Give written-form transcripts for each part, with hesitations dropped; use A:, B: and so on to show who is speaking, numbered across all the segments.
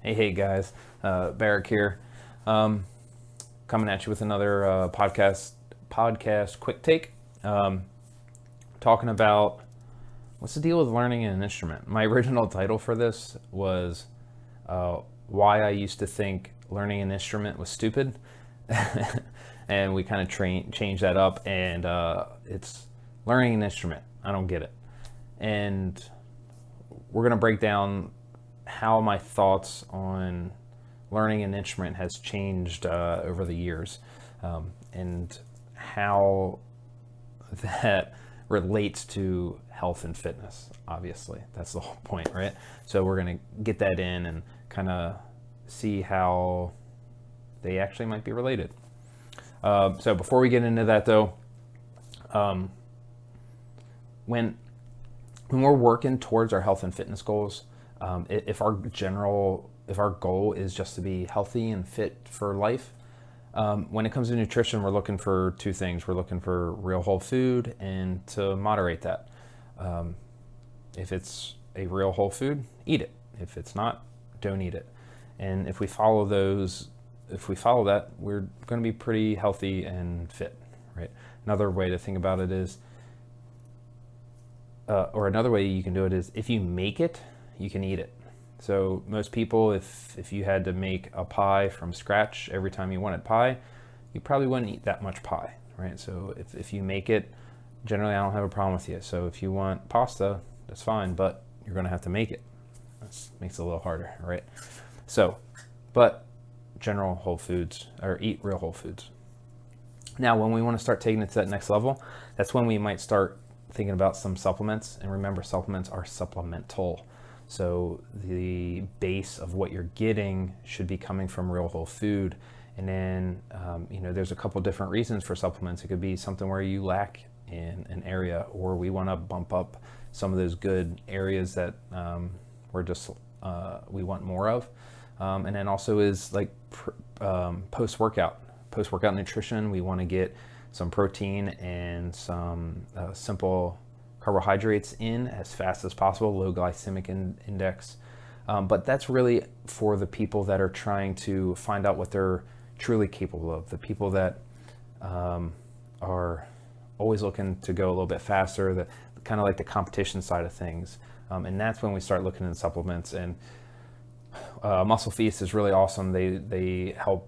A: Hey guys, Barrick here, coming at you with another podcast quick take, talking about what's the deal with learning an instrument. My original title for this was why I used to think learning an instrument was stupid, and we kind of changed that up, and it's learning an instrument. I don't get it, and we're gonna break down how my thoughts on learning an instrument has changed over the years, and how that relates to health and fitness. Obviously, that's the whole point, right? So we're going to get that in and kind of see how they actually might be related. So before we get into that, though, when we're working towards our health and fitness goals, if our goal is just to be healthy and fit for life, when it comes to nutrition, we're looking for two things. We're looking for real whole food and to moderate that. If it's a real whole food, eat it. If it's not, don't eat it. And if we follow that, we're going to be pretty healthy and fit, right? Another way to think about it is, or another way you can do it is, if you make it, you can eat it. So most people, if you had to make a pie from scratch every time you wanted pie, you probably wouldn't eat that much pie, right? So if you make it, generally I don't have a problem with you. So if you want pasta, that's fine, but you're gonna have to make it. That makes it a little harder, right? So, but general whole foods, or eat real whole foods. Now, when we want to start taking it to that next level, that's when we might start thinking about some supplements. And remember, supplements are supplemental. So the base of what you're getting should be coming from real whole food. And then, there's a couple different reasons for supplements. It could be something where you lack in an area, or we want to bump up some of those good areas that we want more of. And then also is like post-workout nutrition. We want to get some protein and some simple carbohydrates in as fast as possible, low glycemic index. But that's really for the people that are trying to find out what they're truly capable of, the people that are always looking to go a little bit faster, the kind of like the competition side of things. And that's when we start looking at supplements. And Muscle Feast is really awesome. They help.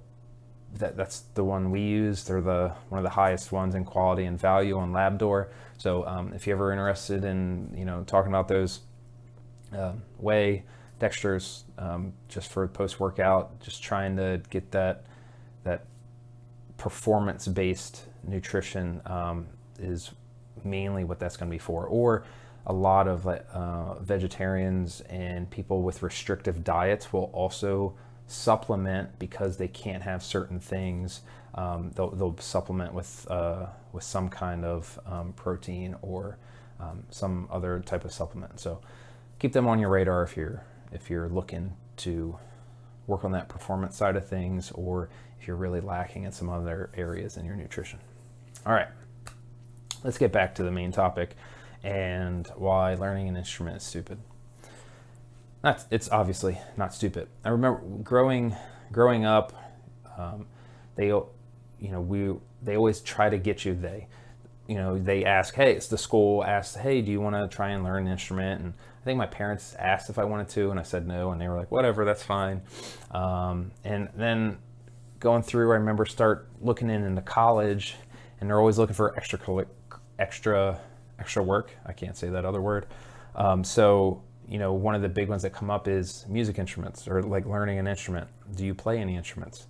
A: That's the one we use. They're one of the highest ones in quality and value on Labdoor. So if you're ever interested in talking about those whey, dextrose, just for post-workout, just trying to get that performance-based nutrition is mainly what that's going to be for. Or a lot of vegetarians and people with restrictive diets will also supplement because they can't have certain things. They'll supplement with some kind of protein or some other type of supplement. So keep them on your radar if you're looking to work on that performance side of things, or if you're really lacking in some other areas in your nutrition. All right, let's get back to the main topic and why learning an instrument is stupid. It's obviously not stupid. I remember growing up, they always try to get you. They ask, hey, it's the school asked, hey, do you want to try and learn an instrument? And I think my parents asked if I wanted to, and I said no, and they were like, whatever, that's fine. And then going through, I remember start looking into college, and they're always looking for extra work. I can't say that other word. One of the big ones that come up is music instruments, or like learning an instrument. Do you play any instruments?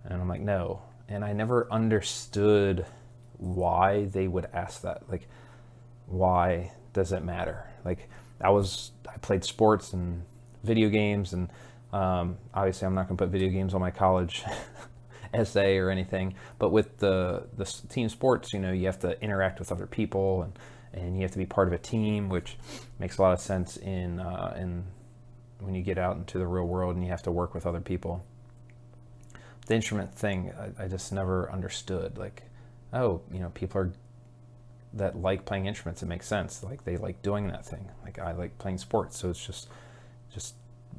A: And I'm like, no. And I never understood why they would ask that. Like, why does it matter? Like, I played sports and video games, and obviously I'm not going to put video games on my college essay or anything. But with the team sports, you have to interact with other people, and you have to be part of a team, which makes a lot of sense in when you get out into the real world and you have to work with other people. The instrument thing, I just never understood. Like, people are that like playing instruments. It makes sense. Like they like doing that thing. Like I like playing sports, so it's just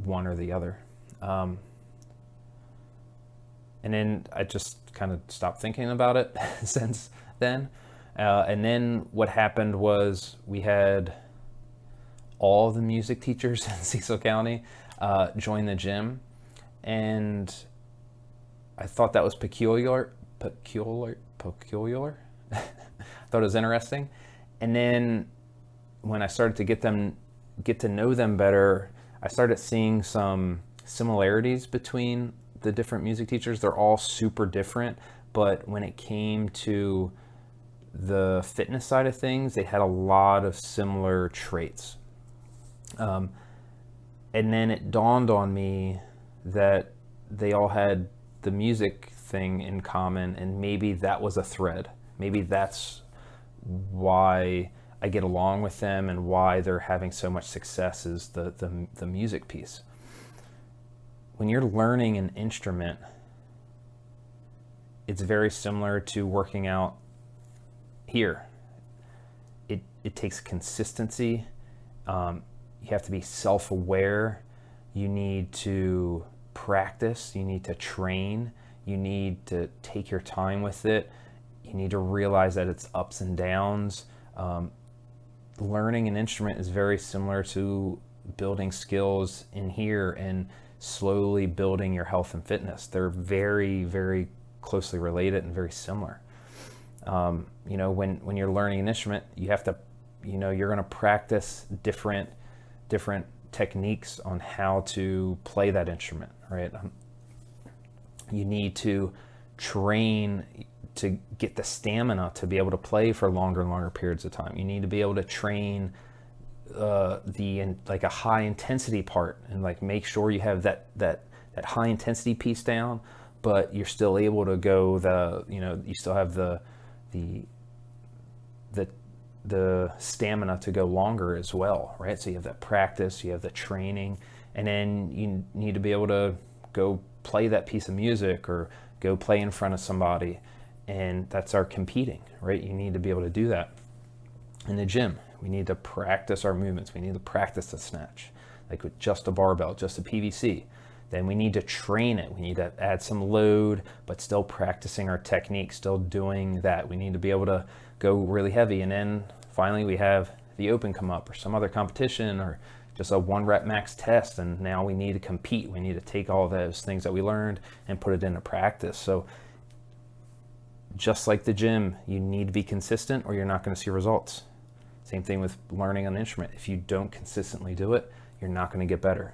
A: one or the other. And then I just kind of stopped thinking about it since then. And then what happened was we had all the music teachers in Cecil County join the gym, and I thought that was peculiar. I thought it was interesting. And then when I started to get to know them better, I started seeing some similarities between the different music teachers. They're all super different, but when it came to the fitness side of things, they had a lot of similar traits. And then it dawned on me that they all had the music thing in common, and maybe that was a thread. Maybe that's why I get along with them and why they're having so much success is the music piece. When you're learning an instrument, it's very similar to working out here. It takes consistency. You have to be self-aware. You need to practice. You need to train. You need to take your time with it. You need to realize that it's ups and downs. Learning an instrument is very similar to building skills in here and slowly building your health and fitness. They're very, very closely related and very similar. When you're learning an instrument, you have to, you're going to practice different techniques on how to play that instrument, right? You need to train to get the stamina to be able to play for longer and longer periods of time. You need to be able to train a high intensity part and like make sure you have that high intensity piece down, but you're still able to go you still have the stamina to go longer as well, right? So you have that practice, you have the training, and then you need to be able to go play that piece of music or go play in front of somebody. And that's our competing, right? You need to be able to do that. In the gym, we need to practice our movements. We need to practice the snatch, like with just a barbell, just a PVC. Then we need to train it. We need to add some load, but still practicing our technique, still doing that. We need to be able to go really heavy. And then finally we have the open come up or some other competition or just a 1 rep max test. And now we need to compete. We need to take all those things that we learned and put it into practice. So just like the gym, you need to be consistent or you're not going to see results. Same thing with learning an instrument. If you don't consistently do it, you're not going to get better.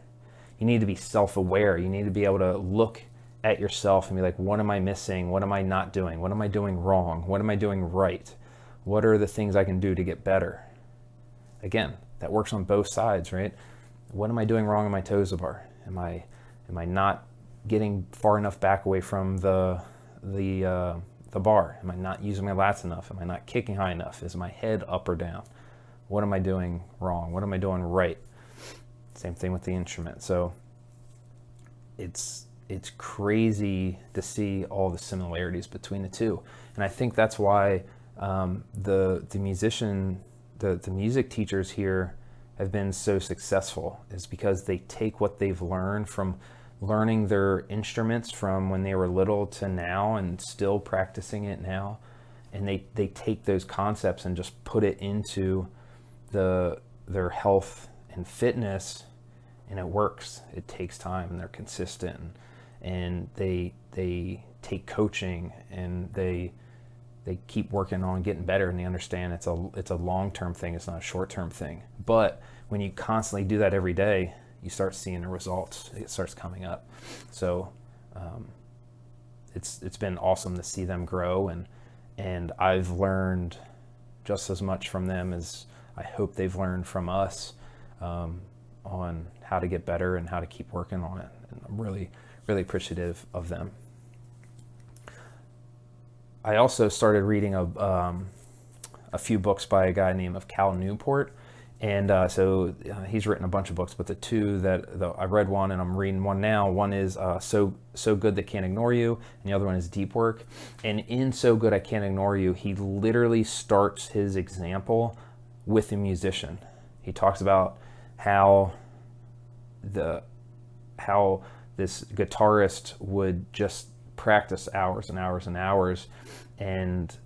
A: You need to be self-aware. You need to be able to look at yourself and be like, what am I missing? What am I not doing? What am I doing wrong? What am I doing right? What are the things I can do to get better? Again, that works on both sides, right? What am I doing wrong in my toes bar? Am I not getting far enough back away from the bar? Am I not using my lats enough? Am I not kicking high enough? Is my head up or down? What am I doing wrong? What am I doing right? Same thing with the instrument. So it's crazy to see all the similarities between the two. And I think that's why the music teachers here have been so successful, is because they take what they've learned from learning their instruments from when they were little to now and still practicing it now, and they take those concepts and just put it into their health and fitness, and it works. It takes time and they're consistent, and they take coaching and they keep working on getting better, and they understand it's a long-term thing, it's not a short-term thing. But when you constantly do that every day, you start seeing the results. It starts coming up. So it's been awesome to see them grow, and I've learned just as much from them as I hope they've learned from us on how to get better and how to keep working on it. And I'm really, really appreciative of them. I also started reading a few books by a guy named Cal Newport, And he's written a bunch of books, but the two that I read one and I'm reading one now. One is So Good They Can't Ignore You, and the other one is Deep Work. And in So Good I Can't Ignore You, he literally starts his example with a musician. He talks about how this guitarist would just practice hours and hours and hours and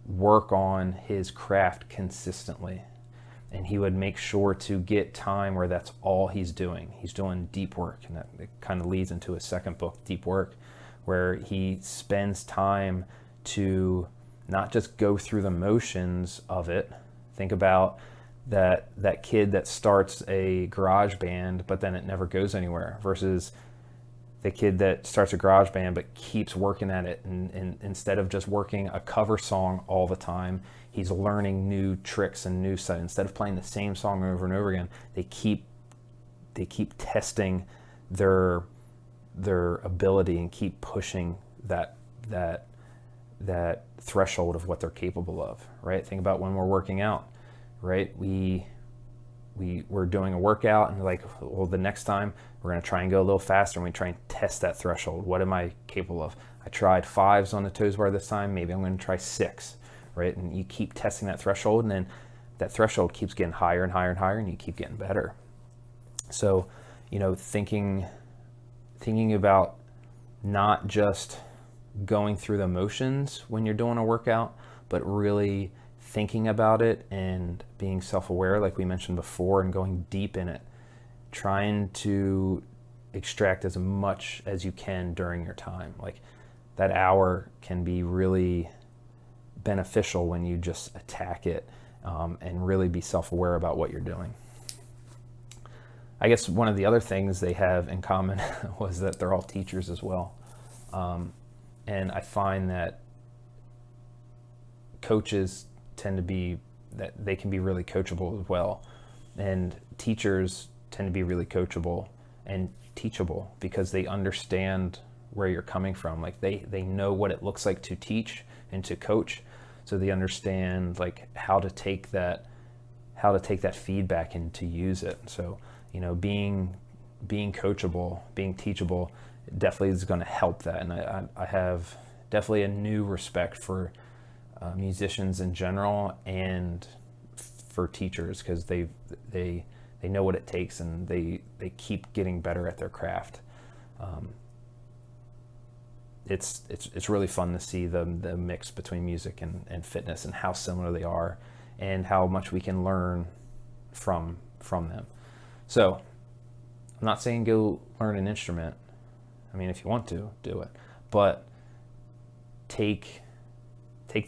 A: work on his craft consistently. And he would make sure to get time where that's all he's doing. He's doing deep work, and that it kind of leads into his second book, Deep Work, where he spends time to not just go through the motions of it. Think about that kid that starts a garage band, but then it never goes anywhere, versus the kid that starts a garage band but keeps working at it, and instead of just working a cover song all the time, he's learning new tricks and new stuff. Instead of playing the same song over and over again, they keep testing their ability and keep pushing that threshold of what they're capable of, right? Think about when we're working out, right? We're doing a workout and like, well, the next time we're going to try and go a little faster, and we try and test that threshold. What am I capable of? I tried 5s on the toes bar this time. Maybe I'm going to try 6, right? And you keep testing that threshold, and then that threshold keeps getting higher and higher and higher, and you keep getting better. So, thinking about not just going through the motions when you're doing a workout, but really thinking about it and being self-aware, like we mentioned before, and going deep in it, trying to extract as much as you can during your time. Like that hour can be really beneficial when you just attack it and really be self-aware about what you're doing. I guess one of the other things they have in common was that they're all teachers as well. And I find that coaches tend to be, that they can be really coachable as well. And teachers tend to be really coachable and teachable because they understand where you're coming from. Like they know what it looks like to teach and to coach. So they understand like how to take that feedback and to use it. So, being coachable, being teachable definitely is going to help that. And I have definitely a new respect for musicians in general and for teachers, because they know what it takes, and they keep getting better at their craft. It's really fun to see the mix between music and fitness, and how similar they are, and how much we can learn from them. So I'm not saying go learn an instrument. I mean, if you want to, do it. But take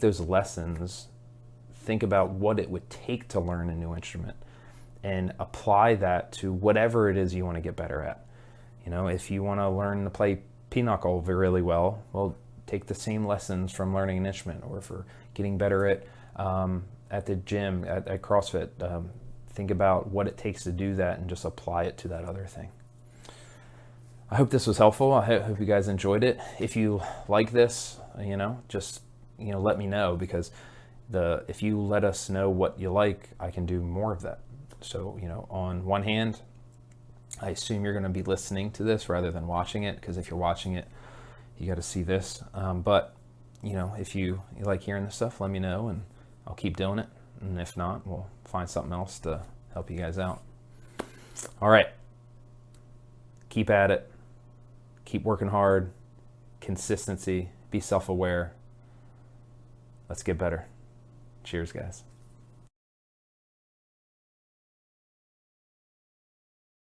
A: those lessons, think about what it would take to learn a new instrument, and apply that to whatever it is you want to get better at. If you want to learn to play pinochle really well, take the same lessons from learning an instrument, or for getting better at the gym, at CrossFit. Think about what it takes to do that and just apply it to that other thing. I hope this was helpful. I hope you guys enjoyed it. If you like this, just let me know, because if you let us know what you like, I can do more of that. So, on one hand, I assume you're going to be listening to this rather than watching it, because if you're watching it, you got to see this. But, if you like hearing this stuff, let me know, and I'll keep doing it. And if not, we'll find something else to help you guys out. All right. Keep at it. Keep working hard. Consistency. Be self-aware. Let's get better. Cheers, guys.